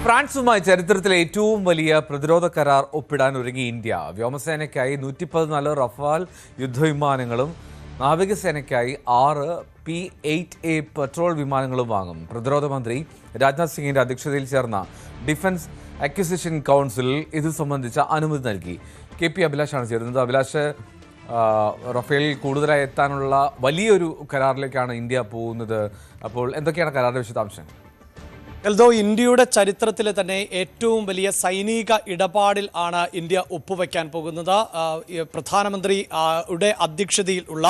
ഫ്രാൻസുമായി ചരിത്രത്തിലെ ഏറ്റവും വലിയ പ്രതിരോധ കരാർ ഒപ്പിടാൻ ഒരുങ്ങി ഇന്ത്യ. വ്യോമസേനയ്ക്കായി 114 റഫാൽ യുദ്ധവിമാനങ്ങളും നാവികസേനയ്ക്കായി 6 P-8A പെട്രോൾ വിമാനങ്ങളും വാങ്ങും. പ്രതിരോധ മന്ത്രി രാജ്നാഥ് സിംഗിന്റെ അധ്യക്ഷതയിൽ ചേർന്ന ഡിഫൻസ് അക്വിസിഷൻ കൗൺസിൽ ഇത് സംബന്ധിച്ച അനുമതി നൽകി. KP അഭിലാഷാണ് ചേരുന്നത്. അഭിലാഷ്, റഫേൽ കൂടുതലായി എത്താനുള്ള വലിയൊരു കരാറിലേക്കാണ് ഇന്ത്യ പോകുന്നത്. അപ്പോൾ എന്തൊക്കെയാണ് കരാറിന്റെ വിശദാംശങ്ങൾ? എൽദോ, ഇന്ത്യയുടെ ചരിത്രത്തിലെ തന്നെ ഏറ്റവും വലിയ സൈനിക ഇടപാടിൽ ആണ് ഇന്ത്യ ഒപ്പുവെക്കാൻ പോകുന്നത്. പ്രധാനമന്ത്രിയുടെ അധ്യക്ഷതയിൽ ഉള്ള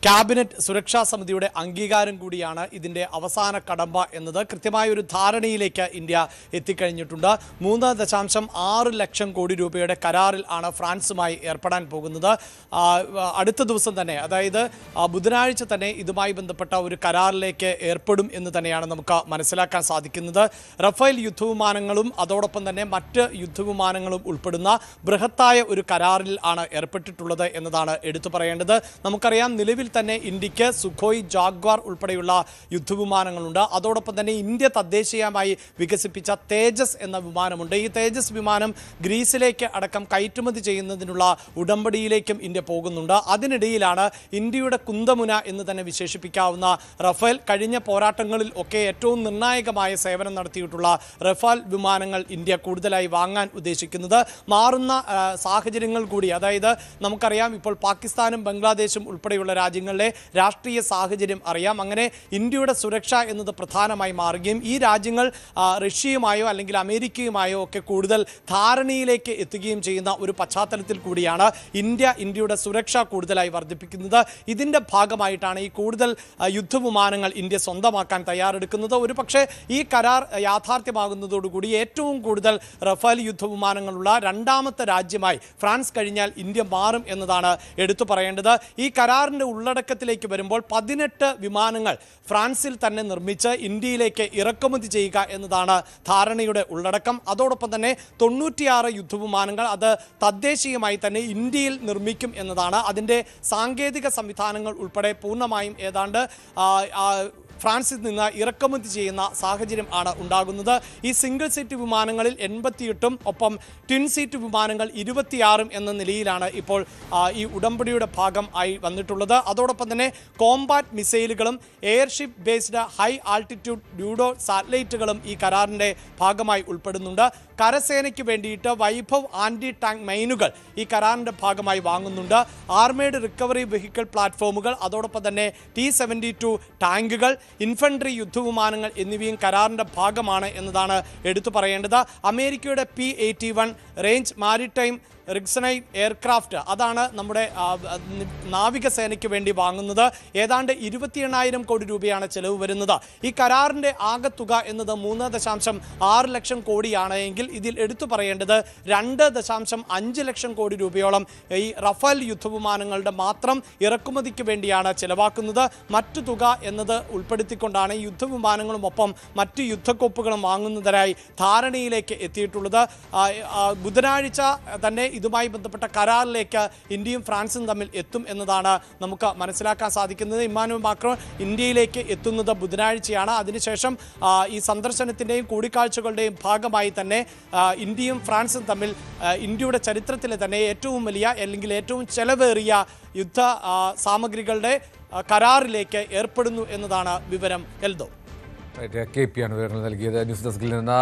ക്യാബിനറ്റ് സുരക്ഷാ സമിതിയുടെ അംഗീകാരം കൂടിയാണ് ഇതിൻ്റെ അവസാന കടമ്പ എന്നത്. കൃത്യമായ ഒരു ധാരണയിലേക്ക് ഇന്ത്യ എത്തിക്കഴിഞ്ഞിട്ടുണ്ട്. 3.6 ലക്ഷം കോടി രൂപയുടെ കരാറിൽ ആണ് ഫ്രാൻസുമായി ഏർപ്പെടാൻ പോകുന്നത്. അടുത്ത ദിവസം തന്നെ, അതായത് ബുധനാഴ്ച തന്നെ ഇതുമായി ബന്ധപ്പെട്ട ഒരു കരാറിലേക്ക് ഏർപ്പെടും എന്ന് തന്നെയാണ് നമുക്ക് മനസ്സിലാക്കാൻ സാധിക്കുന്നത്. റഫേൽ യുദ്ധവിമാനങ്ങളും അതോടൊപ്പം തന്നെ മറ്റ് യുദ്ധവിമാനങ്ങളും ഉൾപ്പെടുന്ന ബൃഹത്തായ ഒരു കരാറിൽ ആണ് ഏർപ്പെട്ടിട്ടുള്ളത് എന്നതാണ് എടുത്തു പറയേണ്ടത്. നമുക്കറിയാം, നിലവിൽ തന്നെ ഇന്ത്യക്ക് സുഖോയ് ജാഗ്വാർ ഉൾപ്പെടെയുള്ള യുദ്ധവിമാനങ്ങളുണ്ട്. അതോടൊപ്പം തന്നെ ഇന്ത്യ തദ്ദേശീയമായി വികസിപ്പിച്ച തേജസ് എന്ന വിമാനമുണ്ട്. ഈ തേജസ് വിമാനം ഗ്രീസിലേക്ക് അടക്കം കയറ്റുമതി ചെയ്യുന്നതിനുള്ള ഉടമ്പടിയിലേക്കും ഇന്ത്യ പോകുന്നുണ്ട്. അതിനിടയിലാണ് ഇന്ത്യയുടെ കുന്തമുന എന്ന് തന്നെ വിശേഷിപ്പിക്കാവുന്ന റഫേൽ കഴിഞ്ഞ പോരാട്ടങ്ങളിൽ ഒക്കെ ഏറ്റവും നിർണായകമായ സേവനം നടത്തിയിട്ടുള്ള റഫാൽ വിമാനങ്ങൾ ഇന്ത്യ കൂടുതലായി വാങ്ങാൻ ഉദ്ദേശിക്കുന്നത്. മാറുന്ന സാഹചര്യങ്ങൾ കൂടി, അതായത് നമുക്കറിയാം ഇപ്പോൾ പാകിസ്ഥാനും ബംഗ്ലാദേശും ഉൾപ്പെടെയുള്ള രാജ്യങ്ങളിലെ രാഷ്ട്രീയ സാഹചര്യം അറിയാം. അങ്ങനെ ഇന്ത്യയുടെ സുരക്ഷ എന്നത് പ്രധാനമായി മാറുകയും ഈ രാജ്യങ്ങൾ റഷ്യയുമായോ അല്ലെങ്കിൽ അമേരിക്കയുമായോ ഒക്കെ കൂടുതൽ ധാരണയിലേക്ക് എത്തുകയും ചെയ്യുന്ന ഒരു പശ്ചാത്തലത്തിൽ കൂടിയാണ് ഇന്ത്യയുടെ സുരക്ഷ കൂടുതലായി വർദ്ധിപ്പിക്കുന്നത്. ഇതിൻ്റെ ഭാഗമായിട്ടാണ് ഈ കൂടുതൽ യുദ്ധവിമാനങ്ങൾ ഇന്ത്യ സ്വന്തമാക്കാൻ തയ്യാറെടുക്കുന്നത്. ഒരു പക്ഷേ ഈ കരാർ യാഥാർത്ഥ്യമാകുന്നതോടുകൂടി ഏറ്റവും കൂടുതൽ റഫാൽ യുദ്ധവിമാനങ്ങളുള്ള രണ്ടാമത്തെ രാജ്യമായി ഫ്രാൻസ് കഴിഞ്ഞാൽ ഇന്ത്യ മാറും എന്നതാണ് എടുത്തു പറയേണ്ടത്. ഈ കരാറിൻ്റെ ഉള്ളടക്കത്തിലേക്ക് വരുമ്പോൾ 18 വിമാനങ്ങൾ ഫ്രാൻസിൽ തന്നെ നിർമ്മിച്ച് ഇന്ത്യയിലേക്ക് ഇറക്കുമതി ചെയ്യുക എന്നതാണ് ധാരണയുടെ ഉള്ളടക്കം. അതോടൊപ്പം തന്നെ 96 യുദ്ധവിമാനങ്ങൾ അത് തദ്ദേശീയമായി തന്നെ ഇന്ത്യയിൽ നിർമ്മിക്കും എന്നതാണ്. അതിൻ്റെ സാങ്കേതിക സംവിധാനങ്ങൾ ഉൾപ്പെടെ പൂർണ്ണമായും ഏതാണ്ട് ഫ്രാൻസിൽ നിന്ന് ഇറക്കുമതി ചെയ്യുന്ന സാഹചര്യം ആണ് ഉണ്ടാകുന്നത്. ഈ സിംഗിൾ സീറ്റ് വിമാനങ്ങളിൽ 88ഉം ഒപ്പം ട്വിൻ സീറ്റ് വിമാനങ്ങൾ 26ഉം എന്ന നിലയിലാണ് ഇപ്പോൾ ഈ ഉടമ്പടിയുടെ ഭാഗം ആയി വന്നിട്ടുള്ളത്. അതോടൊപ്പം തന്നെ കോമ്പാറ്റ് മിസൈലുകളും airship based high altitude pseudo സാറ്റലൈറ്റുകളും ഈ കരാറിൻ്റെ ഭാഗമായി ഉൾപ്പെടുന്നുണ്ട്. കരസേനയ്ക്ക് വേണ്ടിയിട്ട് വൈഭവ് ആൻറ്റി ടാങ്ക് മൈനുകൾ ഈ കരാറിൻ്റെ ഭാഗമായി വാങ്ങുന്നുണ്ട്. ആർമേഡ് റിക്കവറി വെഹിക്കിൾ പ്ലാറ്റ്ഫോമുകൾ, അതോടൊപ്പം തന്നെ T-72 ടാങ്കുകൾ, ഇൻഫൻട്രി യുദ്ധവിമാനങ്ങൾ എന്നിവയും കരാറിൻ്റെ ഭാഗമാണ് എന്നതാണ് എടുത്തു പറയേണ്ടത്. അമേരിക്കയുടെ P-81 റേഞ്ച് മാരിടൈം റിക്സനൈറ്റ് എയർക്രാഫ്റ്റ്, അതാണ് നമ്മുടെ നാവികസേനയ്ക്ക് വേണ്ടി വാങ്ങുന്നത്. ഏതാണ്ട് 28,000 കോടി രൂപയാണ് ചെലവ് വരുന്നത്. ഈ കരാറിൻ്റെ ആകെ തുക എന്നത് 3.6 ലക്ഷം കോടിയാണ് എങ്കിൽ ഇതിൽ എടുത്തു പറയേണ്ടത് 2.5 ലക്ഷം കോടി രൂപയോളം ഈ റഫാൽ യുദ്ധവിമാനങ്ങളുടെ മാത്രം ഇറക്കുമതിക്ക് വേണ്ടിയാണ് ചെലവാക്കുന്നത്. മറ്റു തുക എന്നത് ഉൾപ്പെടുത്തിക്കൊണ്ടാണ് ഈ യുദ്ധവിമാനങ്ങളും ഒപ്പം മറ്റു യുദ്ധക്കോപ്പുകളും വാങ്ങുന്നതിനായി ധാരണയിലേക്ക് എത്തിയിട്ടുള്ളത്. ബുധനാഴ്ച തന്നെ ഇതുമായി ബന്ധപ്പെട്ട കരാറിലേക്ക് ഇന്ത്യയും ഫ്രാൻസും തമ്മിൽ എത്തും എന്നതാണ് നമുക്ക് മനസ്സിലാക്കാൻ സാധിക്കുന്നത്. ഇമ്മാനുവൽ മാക്രോൺ ഇന്ത്യയിലേക്ക് എത്തുന്നത് ബുധനാഴ്ചയാണ്. അതിനുശേഷം ഈ സന്ദർശനത്തിൻ്റെയും കൂടിക്കാഴ്ചകളുടെയും ഭാഗമായി തന്നെ ഇന്ത്യയും ഫ്രാൻസും തമ്മിൽ ഇന്ത്യയുടെ ചരിത്രത്തിലെ തന്നെ ഏറ്റവും വലിയ അല്ലെങ്കിൽ ഏറ്റവും ചെലവേറിയ യുദ്ധ സാമഗ്രികളുടെ കരാറിലേക്ക് ഏർപ്പെടുന്നു എന്നതാണ് വിവരം. എൽദോ, KP ആണ് വിവരങ്ങൾ നൽകിയത്. ന്യൂസ് ഡെസ്കിൽ നിന്ന്.